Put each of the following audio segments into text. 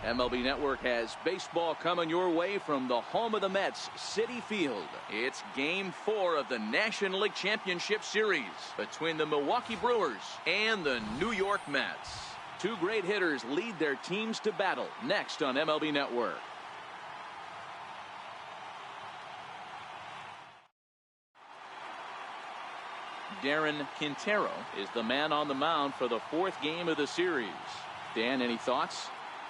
MLB Network has baseball coming your way from the home of the Mets, Citi Field. It's Game 4 of the National League Championship Series between the Milwaukee Brewers and the New York Mets. Two great hitters lead their teams to battle next on MLB Network. Darren Quintero is the man on the mound for the fourth game of the series. Dan, any thoughts?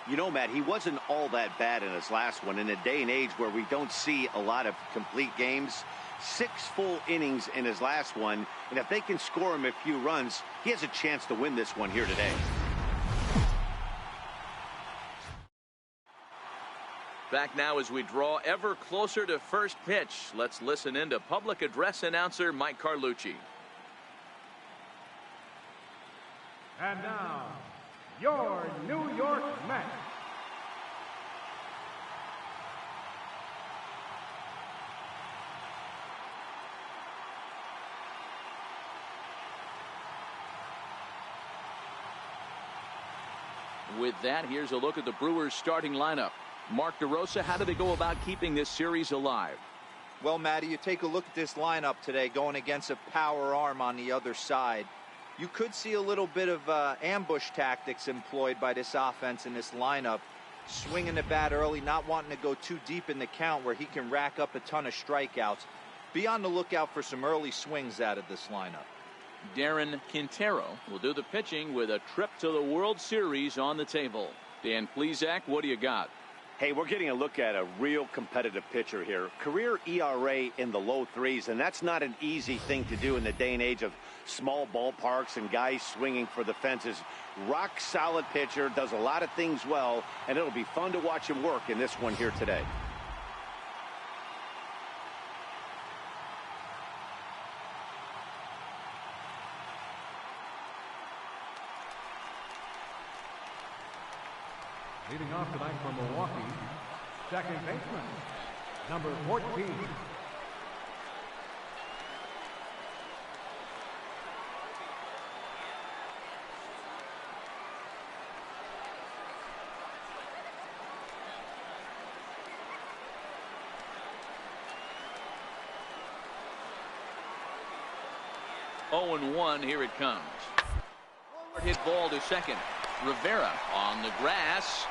You know, Matt, he wasn't all that bad in his last one. In a day and age where we don't see a lot of complete games, 6 full innings in his last one, and if they can score him a few runs, he has a chance to win this one here today. Back now as we draw ever closer to first pitch. Let's listen in to public address announcer Mike Carlucci. And now, your New York Mets. With that, here's a look at the Brewers starting lineup. Mark DeRosa, how do they go about keeping this series alive? Well, Matty, you take a look at this lineup today going against a power arm on the other side. You could see a little bit of ambush tactics employed by this offense in this lineup. Swinging the bat early, not wanting to go too deep in the count where he can rack up a ton of strikeouts. Be on the lookout for some early swings out of this lineup. Darren Quintero will do the pitching with a trip to the World Series on the table. Dan Plesac, what do you got? Hey, we're getting a look at a real competitive pitcher here. Career ERA in the low 3s, and that's not an easy thing to do in the day and age of small ballparks and guys swinging for the fences. Rock solid pitcher, does a lot of things well, and it'll be fun to watch him work in this one here today. Leading off tonight from Milwaukee, second baseman, number 14. Oh, and 1, here it comes. Hit ball to second. Rivera on the grass.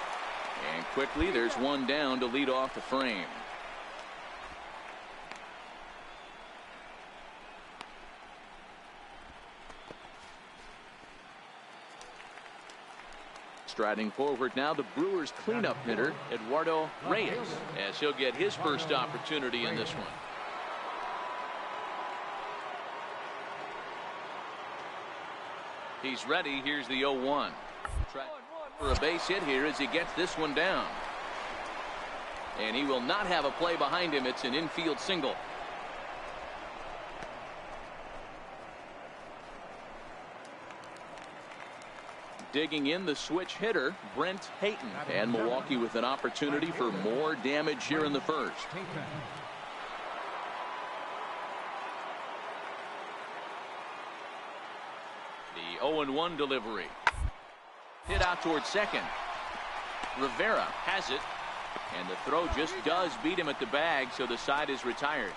And quickly, there's one down to lead off the frame. Striding forward now, the Brewers cleanup hitter, Eduardo Reyes, as he'll get his first opportunity in this one. He's ready. Here's the 0-1. For a base hit here as he gets this one down. And he will not have a play behind him. It's an infield single. Digging in the switch hitter, Brent Hayton. And Milwaukee with an opportunity for more damage here in the first. The 0-1 delivery. Hit out towards second. Rivera has it. And the throw just does beat him at the bag, so the side is retired.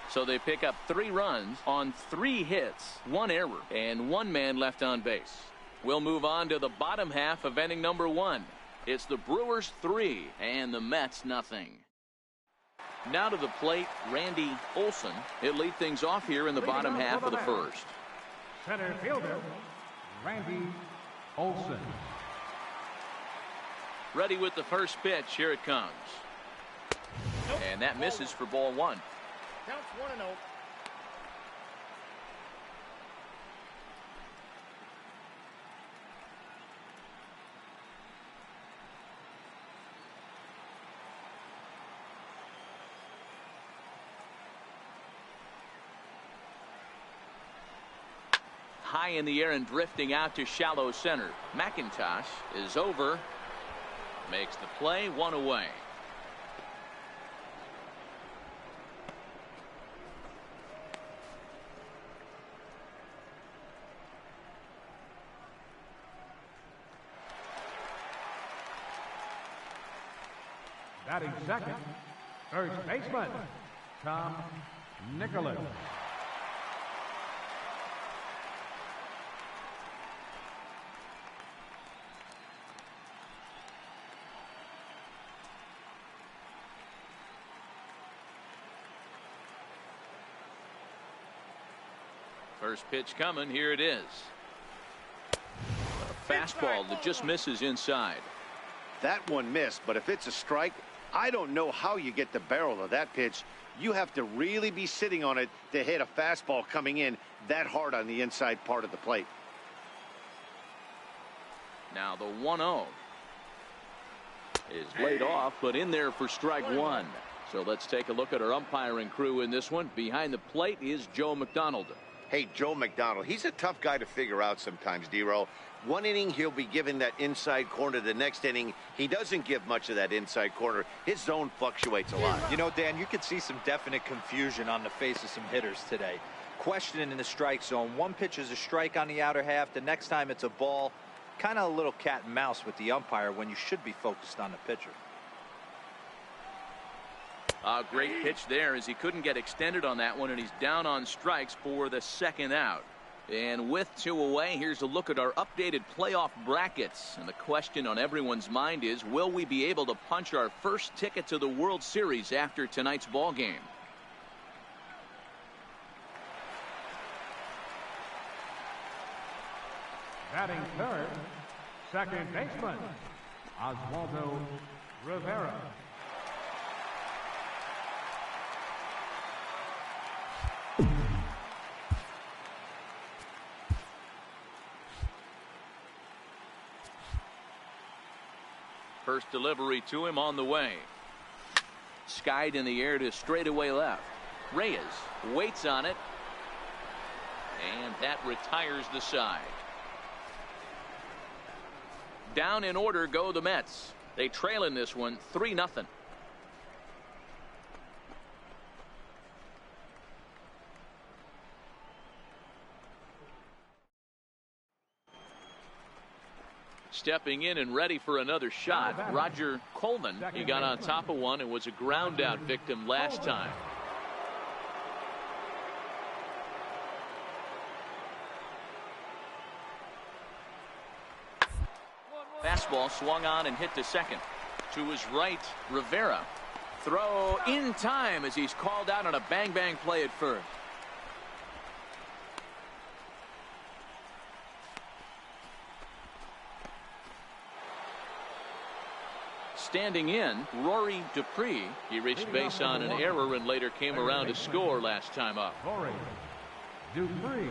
So they pick up 3 runs on 3 hits, 1 error, and 1 man left on base. We'll move on to the bottom half of inning number 1. It's the Brewers 3 and the Mets nothing. Now to the plate, Randy Olson. He'll lead things off here in the bottom half of the first. Center fielder, Randy Olson. Ready with the first pitch. Here it comes. And that misses for ball 1. Counts 1-0. High in the air and drifting out to shallow center. McIntosh is over. Makes the play, 1 away. Batting second, first baseman, Tom Nicholas. First pitch coming. Here it is. A fastball that just misses inside. That one missed, but if it's a strike, I don't know how you get the barrel of that pitch. You have to really be sitting on it to hit a fastball coming in that hard on the inside part of the plate. Now the 1-0 is laid off, but in there for strike one. So let's take a look at our umpiring crew in this one. Behind the plate is Joe McDonald. Hey, Joe McDonald, he's a tough guy to figure out sometimes, D-Row. One inning, he'll be given that inside corner. The next inning, he doesn't give much of that inside corner. His zone fluctuates a lot. You know, Dan, you could see some definite confusion on the face of some hitters today. Questioning in the strike zone. One pitch is a strike on the outer half. The next time it's a ball. Kind of a little cat and mouse with the umpire when you should be focused on the pitcher. A great pitch there as he couldn't get extended on that one, and he's down on strikes for the second out. And with two away, here's a look at our updated playoff brackets. And the question on everyone's mind is, will we be able to punch our first ticket to the World Series after tonight's ball game? Batting third, second baseman, Oswaldo Rivera. First delivery to him on the way. Skied in the air to straightaway left. Reyes waits on it. And that retires the side. Down in order go the Mets. They trail in this one 3-0. Stepping in and ready for another shot, Roger Coleman. He got on top of one and was a ground out victim last time. Fastball swung on and hit to second. To his right, Rivera. Throw in time as he's called out on a bang-bang play at first. Standing in, Rory Dupree. He reached base on an error and later came around to score last time up. Rory Dupree.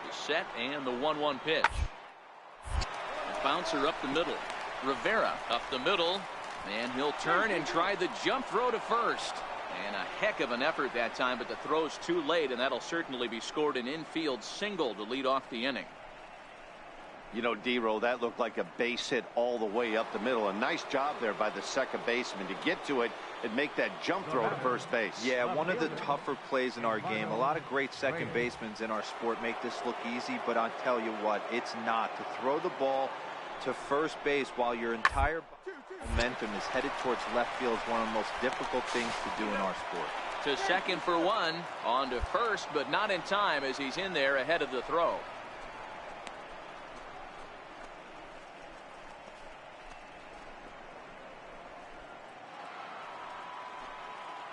The set and the 1-1 pitch. A bouncer up the middle. Rivera up the middle. And he'll turn and try the jump throw to first. And a heck of an effort that time, but the throw's too late, and that'll certainly be scored an infield single to lead off the inning. You know, D-Row, that looked like a base hit all the way up the middle. A nice job there by the second baseman to get to it and make that jump throw to first base. Yeah, one of the tougher plays in our game. A lot of great second basemen in our sport make this look easy, but I'll tell you what, it's not. To throw the ball to first base while your entire momentum is headed towards left field is one of the most difficult things to do in our sport. To second for one, on to first, but not in time as he's in there ahead of the throw.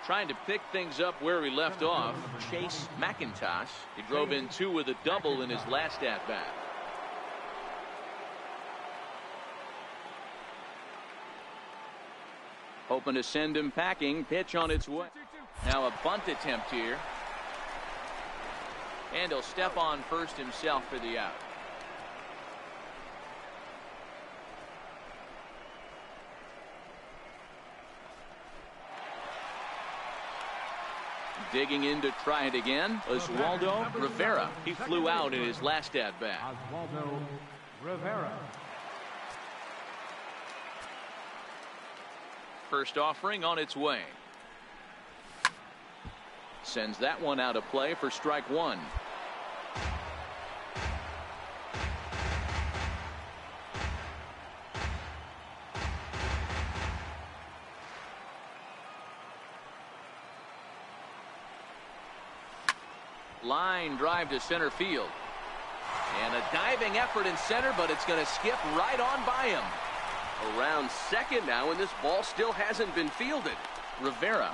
Trying to pick things up where he left off, Chase McIntosh. He drove in two with a double in his last at-bat. Hoping to send him packing. Pitch on its way. Now a bunt attempt here. And he'll step on first himself for the out. Digging in to try it again, Oswaldo Rivera. He flew out in his last at-bat. Oswaldo Rivera. First offering on its way. Sends that one out of play for strike one. Line drive to center field. And a diving effort in center, but it's going to skip right on by him. Around second now, and this ball still hasn't been fielded. Rivera.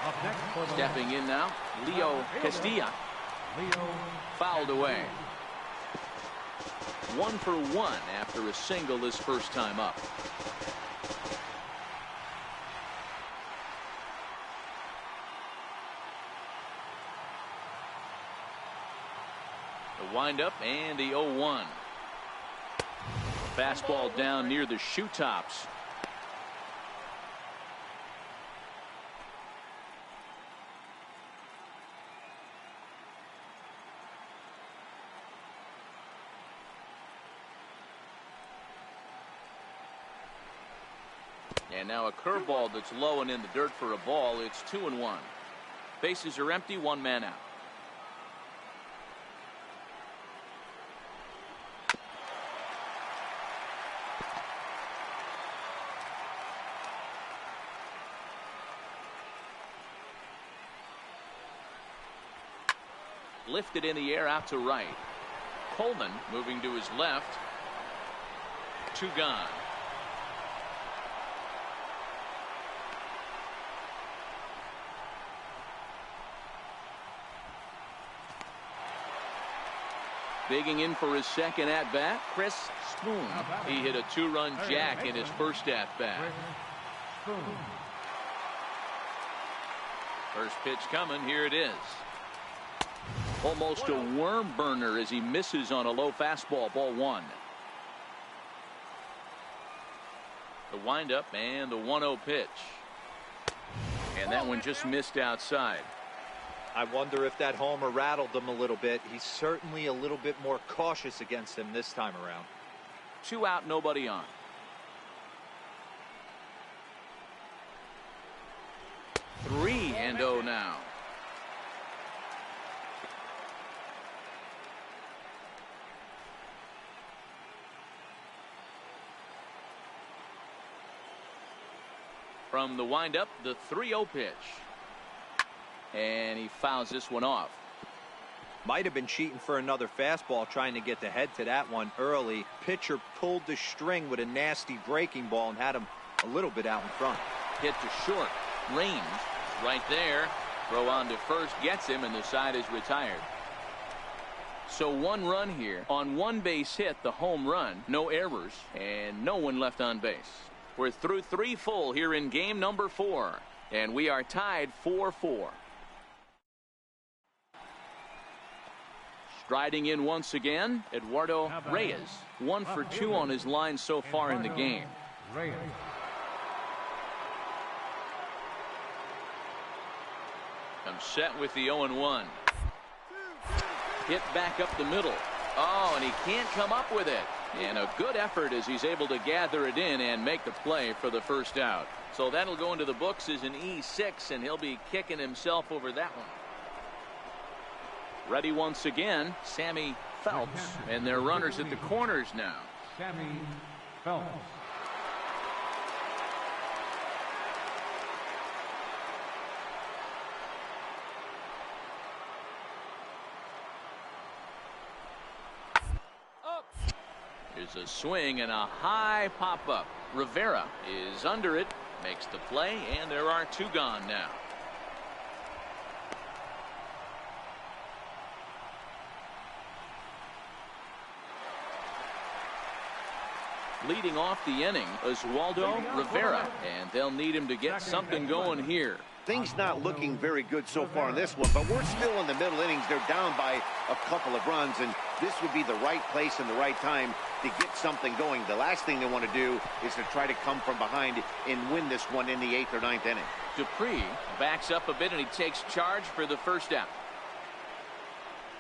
Up next for the Stepping in now, Leo Castilla. Leo Fouled away. 1 for 1 after a single his first time up. The windup and the 0-1. Fastball down near the shoe tops. And now a curveball that's low and in the dirt for a ball. It's 2-1. Bases are empty, 1 man out. Lifted in the air out to right. Coleman moving to his left. 2 gone. Bigging in for his second at-bat, Chris Spoon. He hit a 2-run jack in his first at-bat. First pitch coming, here it is. Almost a worm burner as he misses on a low fastball, ball 1. The windup and the 1-0 pitch. And that one just missed outside. I wonder if that homer rattled him a little bit. He's certainly a little bit more cautious against him this time around. 2 out, nobody on. Three and 0 now. From the windup, the 3-0 pitch. And he fouls this one off. Might have been cheating for another fastball, trying to get the head to that one early. Pitcher pulled the string with a nasty breaking ball and had him a little bit out in front. Hit to short. Range right there. Throw on to first gets him, and the side is retired. So 1 run here on 1 base hit, the home run. No errors and no one left on base. We're through 3 full here in game number 4, and we are tied 4-4. Striding in once again, Eduardo Reyes. 1 for 2 on his line so far in the game. Reyes. Comes set with the 0-1. Hit back up the middle. Oh, and he can't come up with it. And a good effort as he's able to gather it in and make the play for the first out. So that'll go into the books as an E6, and he'll be kicking himself over that one. Ready once again, Sammy Phelps, and their runners at the corners now. Sammy Phelps. Here's a swing and a high pop-up. Rivera is under it, makes the play, and there are 2 gone now. Leading off the inning, Oswaldo Rivera, and they'll need him to get something going here. Things not looking very good so far in this one, but we're still in the middle innings. They're down by a couple of runs, and this would be the right place and the right time to get something going. The last thing they want to do is to try to come from behind and win this one in the 8th or 9th inning. Dupree backs up a bit, and he takes charge for the first out.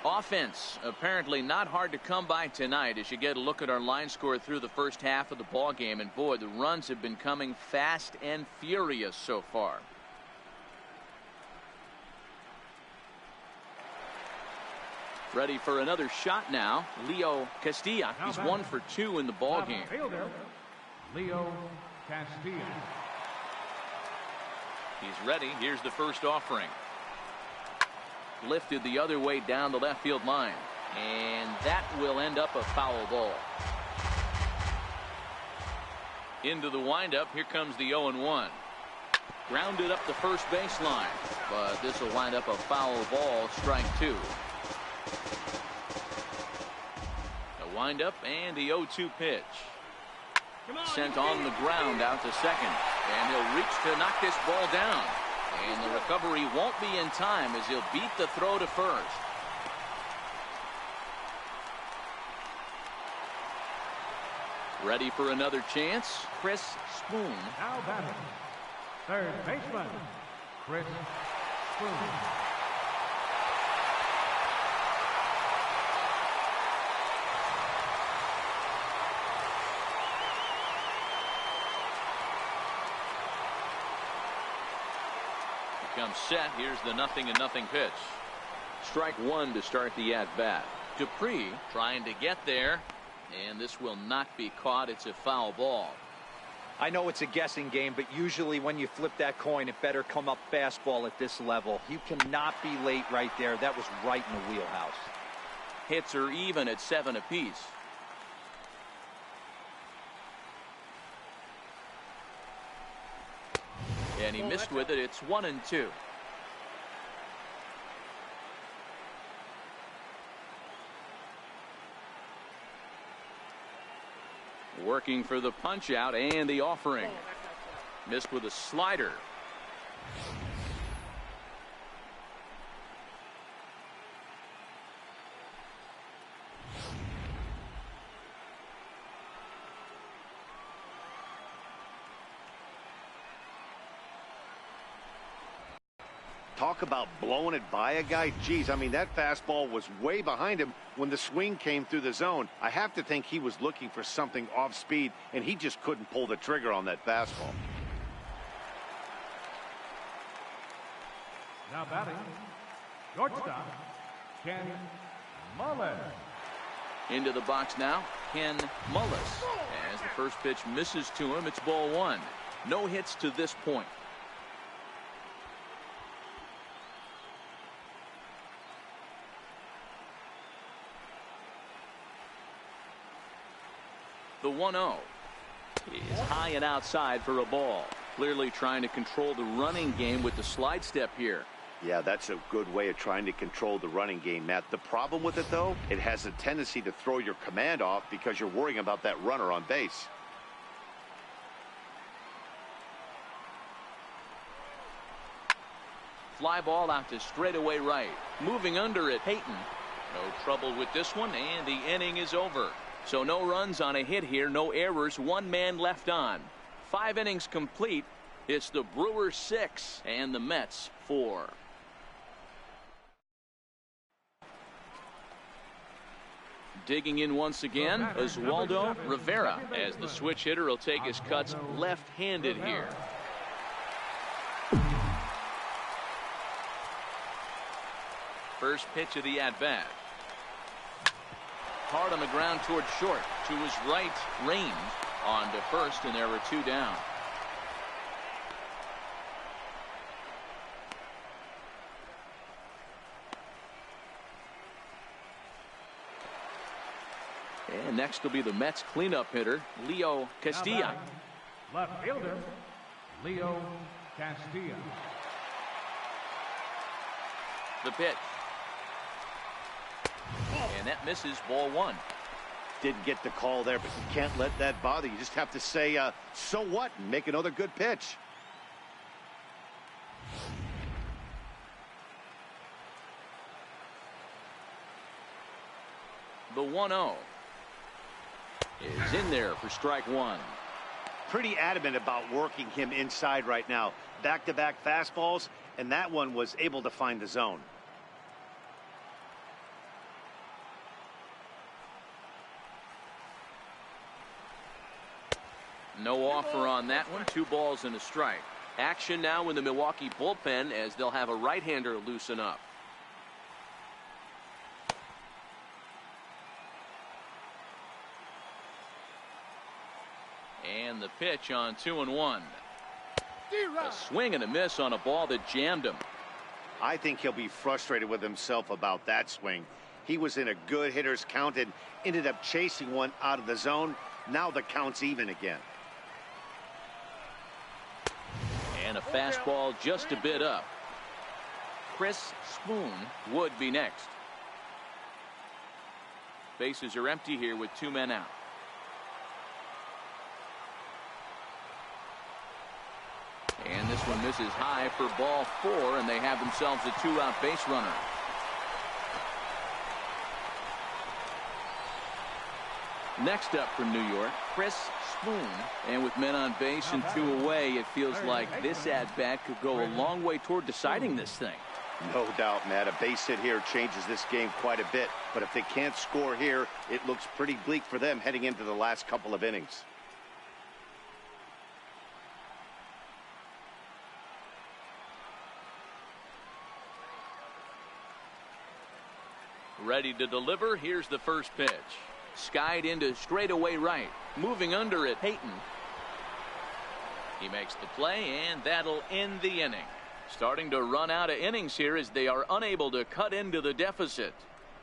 Offense apparently not hard to come by tonight as you get a look at our line score through the first half of the ball game, and boy, the runs have been coming fast and furious so far. Ready for another shot now, Leo Castilla. He's 1 for 2 in the ball game. Leo Castillo. He's ready. Here's the first offering. Lifted the other way down the left field line. And that will end up a foul ball. Into the windup. Here comes the 0-1. Grounded up the first baseline. But this will wind up a foul ball. Strike two. The windup and the 0-2 pitch. Sent on the ground out to second. And he'll reach to knock this ball down. And the recovery won't be in time as he'll beat the throw to first. Ready for another chance. Chris Spoon. Now batting, third baseman, Chris Spoon. Comes set. Here's the 0-0 pitch. Strike one to start the at-bat. Dupree trying to get there, and this will not be caught. It's a foul ball. I know it's a guessing game, but usually when you flip that coin, it better come up fastball at this level. You cannot be late right there. That was right in the wheelhouse. Hits are even at 7 apiece. And he missed with it. It's 1-2. Working for the punch out and the offering. Missed with a slider. Talk about blowing it by a guy. Geez, I mean, that fastball was way behind him when the swing came through the zone. I have to think he was looking for something off speed, and he just couldn't pull the trigger on that fastball. Now batting, shortstop, Ken Mullis. Into the box now, Ken Mullis. As the first pitch misses to him, it's ball one. No hits to this point. The 1-0 is high and outside for a ball. Clearly trying to control the running game with the slide step here. Yeah, that's a good way of trying to control the running game, Matt. The problem with it, though, it has a tendency to throw your command off because you're worrying about that runner on base. Fly ball out to straightaway right. Moving under it, Peyton. No trouble with this one, and the inning is over. So no runs on a hit here, no errors, one man left on. 5 innings complete. It's the Brewers 6 and the Mets 4. Digging in once again, Oswaldo Rivera, as the switch hitter will take his cuts left-handed here. First pitch of the at-bat. Hard on the ground toward short. To his right, range on to first, and there were 2 down. And next will be the Mets cleanup hitter, Leo Castillo. Left fielder, Leo Castillo. The pitch. And that misses, ball one. Didn't get the call there, but you can't let that bother. You just have to say, so what, and make another good pitch. The 1-0 is in there for strike one. Pretty adamant about working him inside right now. Back-to-back fastballs, and that one was able to find the zone. No offer on that one. 2 balls and a strike. Action now in the Milwaukee bullpen as they'll have a right-hander loosen up. And the pitch on 2-1. A swing and a miss on a ball that jammed him. I think he'll be frustrated with himself about that swing. He was in a good hitter's count and ended up chasing one out of the zone. Now the count's even again. And a fastball just a bit up. Chris Spoon would be next. Bases are empty here with 2 men out. And this one misses high for ball 4, and they have themselves a 2-out base runner. Next up from New York, Chris Spoon. And with men on base and 2 away, it feels like this at-bat could go a long way toward deciding this thing. No doubt, Matt. A base hit here changes this game quite a bit. But if they can't score here, it looks pretty bleak for them heading into the last couple of innings. Ready to deliver. Here's the first pitch. Skied into straightaway right. Moving under it, Peyton. He makes the play, and that'll end the inning. Starting to run out of innings here as they are unable to cut into the deficit.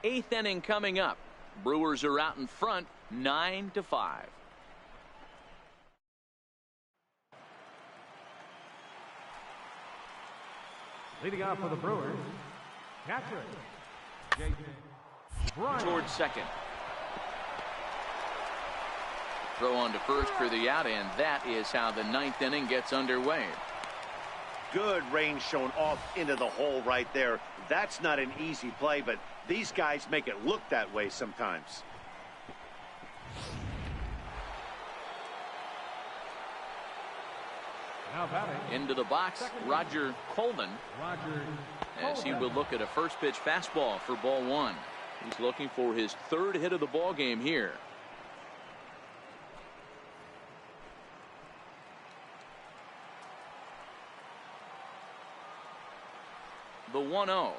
8th inning coming up. Brewers are out in front, 9-5. Leading off for the Brewers, catcher, Jason Bryant. Towards second. Throw on to first for the out, and that is how the 9th inning gets underway. Good range shown off into the hole right there. That's not an easy play, but these guys make it look that way sometimes. Now batting. Into the box, Roger Colvin. As he will look at a first pitch fastball for ball 1. He's looking for his 3rd hit of the ball game here. The 1-0.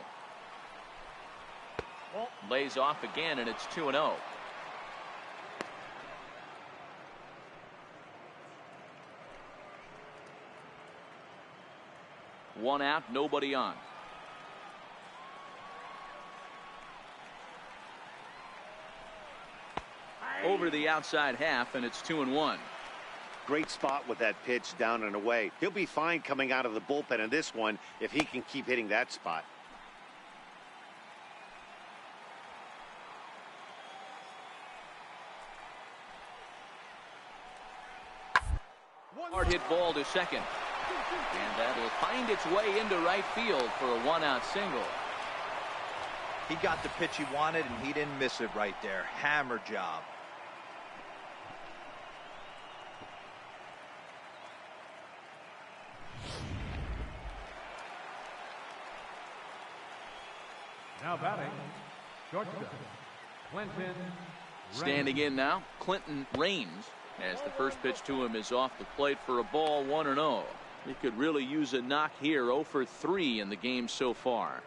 Lays off again, and it's 2-0. One out, nobody on. Over the outside half, and it's 2-1. Great spot with that pitch down and away. He'll be fine coming out of the bullpen in this one if he can keep hitting that spot. Hard hit ball to second. And that'll find its way into right field for a 1-out single. He got the pitch he wanted, and he didn't miss it right there. Hammer job. Now batting, shortstop, Clinton. Standing in now, Clinton Raines, as the first pitch to him is off the plate for a ball, 1-0. He could really use a knock here. 0 for 3 in the game so far.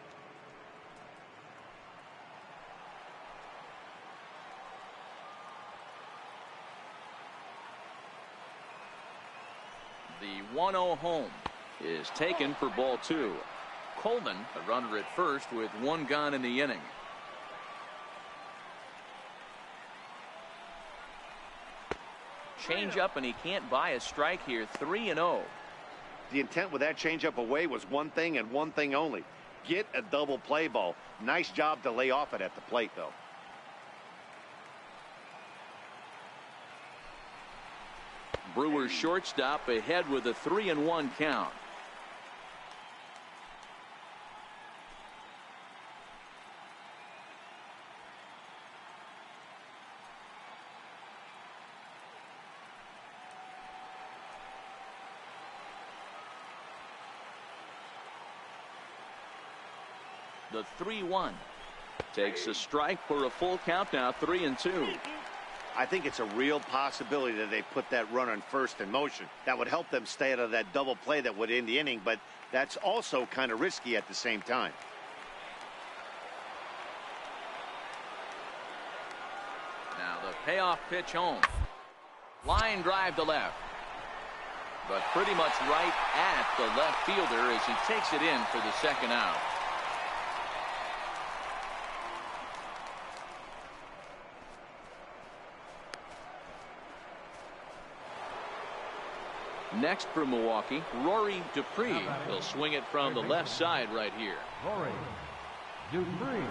The 1-0 home is taken for ball 2. Coleman, a runner at first with 1 gone in the inning. Change up, and he can't buy a strike here. 3-0. The intent with that changeup away was one thing and one thing only. Get a double play ball. Nice job to lay off it at the plate, though. Brewers shortstop ahead with a 3-1 count. The 3-1 takes a strike for a full count now. 3-2. I think it's a real possibility that they put that run on first in motion. That would help them stay out of that double play that would end the inning, but that's also kind of risky at the same time. Now the payoff pitch home. Line drive to left. But pretty much right at the left fielder as he takes it in for the second out. Next for Milwaukee, Rory Dupree. He'll swing it from the left side right here. Rory Dupree.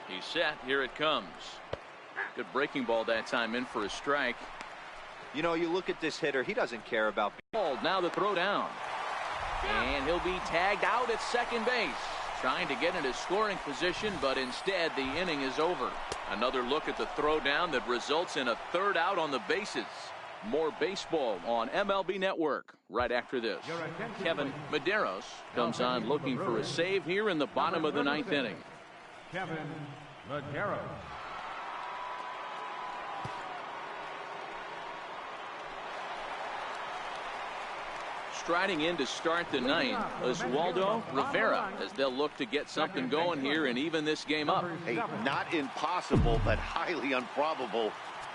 He's set. Here it comes. Good breaking ball that time, in for a strike. You know, you look at this hitter, he doesn't care about. Now the throw down. And he'll be tagged out at second base. Trying to get into scoring position, but instead the inning is over. Another look at the throw down that results in a third out on the bases. More baseball on MLB Network right after this. Kevin Medeiros comes on looking for a save here in the bottom of the ninth inning. Kevin Medeiros. Striding in to start the ninth, Oswaldo Rivera, as they'll look to get something going here and even this game up. Hey, not impossible, but highly improbable.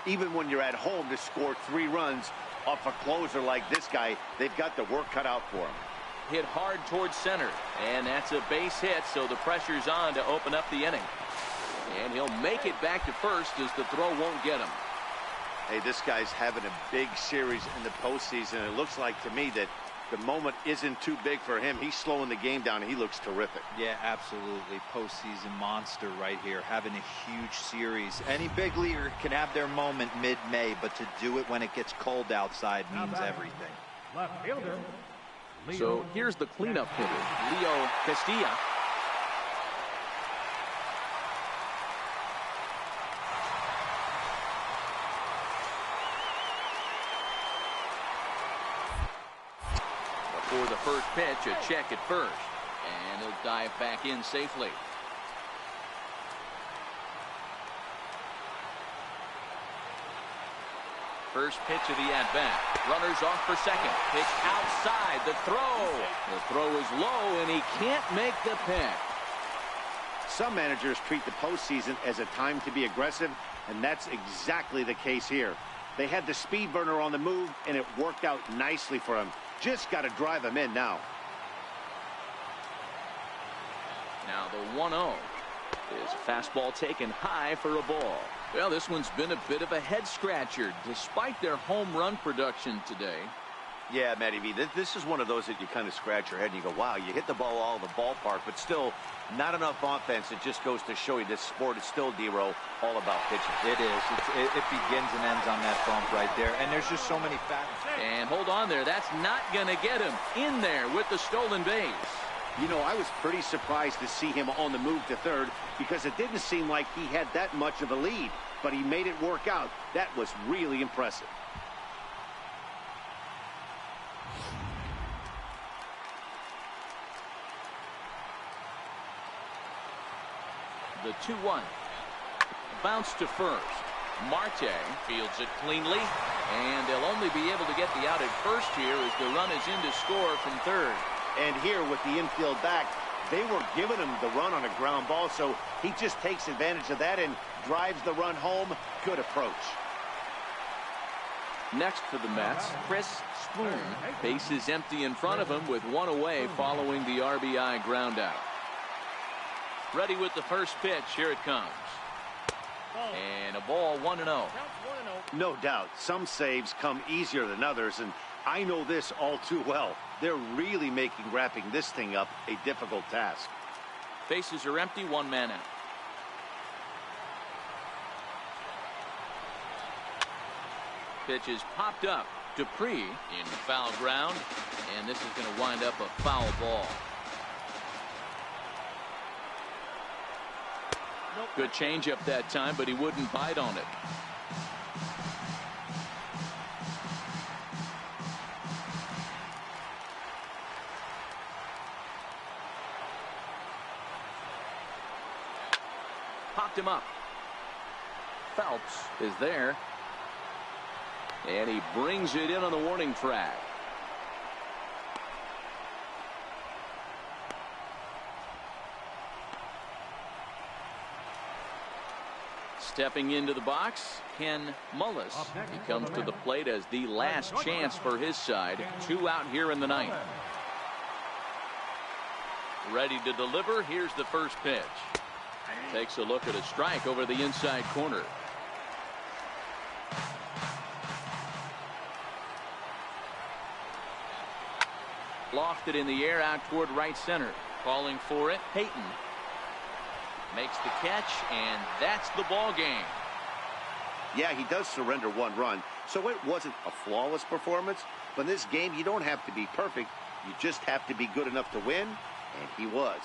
Even when you're at home to score 3 runs off a closer like this guy, they've got the work cut out for him. Hit hard towards center, and that's a base hit, so the pressure's on to open up the inning. And he'll make it back to first as the throw won't get him. Hey, this guy's having a big series in the postseason. It looks like to me that the moment isn't too big for him. He's slowing the game down. He looks terrific. Yeah, absolutely. Postseason monster right here, having a huge series. Any big leaguer can have their moment mid-May, but to do it when it gets cold outside means everything. Left fielder. So here's the cleanup hitter, Leo Castilla. For the first pitch, a check at first, and he'll dive back in safely. First pitch of the at-bat. Runners off for second. Pitch outside. The throw. The throw is low, and he can't make the pick. Some managers treat the postseason as a time to be aggressive, and that's exactly the case here. They had the speed burner on the move, and it worked out nicely for him. Just got to drive him in now. Now the 1-0 is a fastball taken high for a ball. Well, this one's been a bit of a head-scratcher despite their home run production today. Yeah, Matty V, this is one of those that you kind of scratch your head and you go, wow, you hit the ball all the ballpark, but still not enough offense. It just goes to show you this sport is still, D-Row, all about pitching. It is. It begins and ends on that bump right there, and there's just so many factors. And hold on there. That's not going to get him in there with the stolen base. You know, I was pretty surprised to see him on the move to third because it didn't seem like he had that much of a lead, but he made it work out. That was really impressive. The 2-1. Bounce to first. Marte fields it cleanly, and they'll only be able to get the out at first here as the run is in to score from third. And here with the infield back, they were giving him the run on a ground ball, so he just takes advantage of that and drives the run home. Good approach. Next for the Mets, Chris Spoon. Base is empty in front of him with one away following the RBI ground out. Ready with the first pitch. Here it comes. And a ball, 1-0. No doubt, some saves come easier than others, and I know this all too well. They're really making wrapping this thing up a difficult task. Bases are empty, one man out. Pitch is popped up. Dupree in foul ground, and this is going to wind up a foul ball. Good changeup that time, but he wouldn't bite on it. Popped him up. Phelps is there. And he brings it in on the warning track. Stepping into the box, Ken Mullis. He comes to the plate as the last chance for his side. 2 out here in the ninth. Ready to deliver. Here's the first pitch. Takes a look at a strike over the inside corner. Lofted in the air out toward right center. Calling for it, Payton. Makes the catch, and that's the ball game. Yeah, he does surrender 1 run, so it wasn't a flawless performance. But in this game, you don't have to be perfect. You just have to be good enough to win, and he was.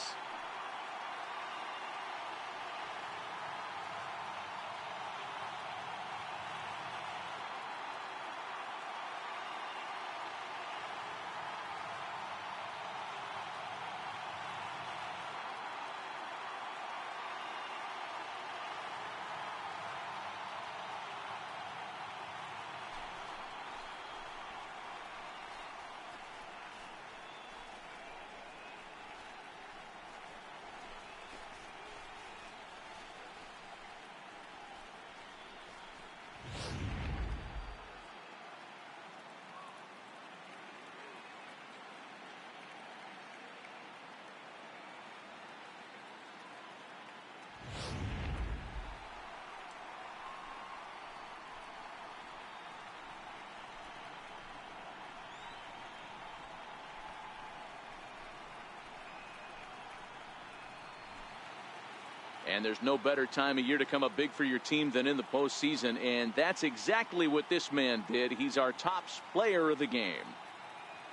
And there's no better time of year to come up big for your team than in the postseason, and that's exactly what this man did. He's our top player of the game.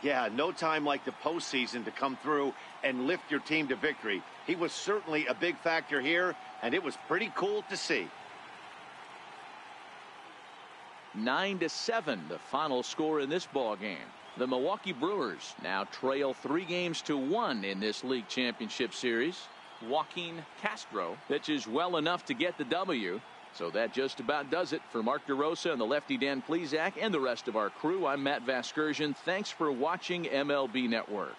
Yeah, no time like the postseason to come through and lift your team to victory. He was certainly a big factor here, and it was pretty cool to see. 9-7, the final score in this ball game. The Milwaukee Brewers now trail 3-1 in this league championship series. Joaquin Castro pitches well enough to get the W. So that just about does it. For Mark DeRosa and the lefty Dan Plesac and the rest of our crew, I'm Matt Vasgersian. Thanks for watching MLB Network.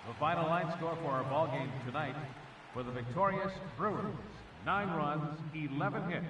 The final line score for our ball game tonight: for the victorious Brewers, 9 runs, 11 hits.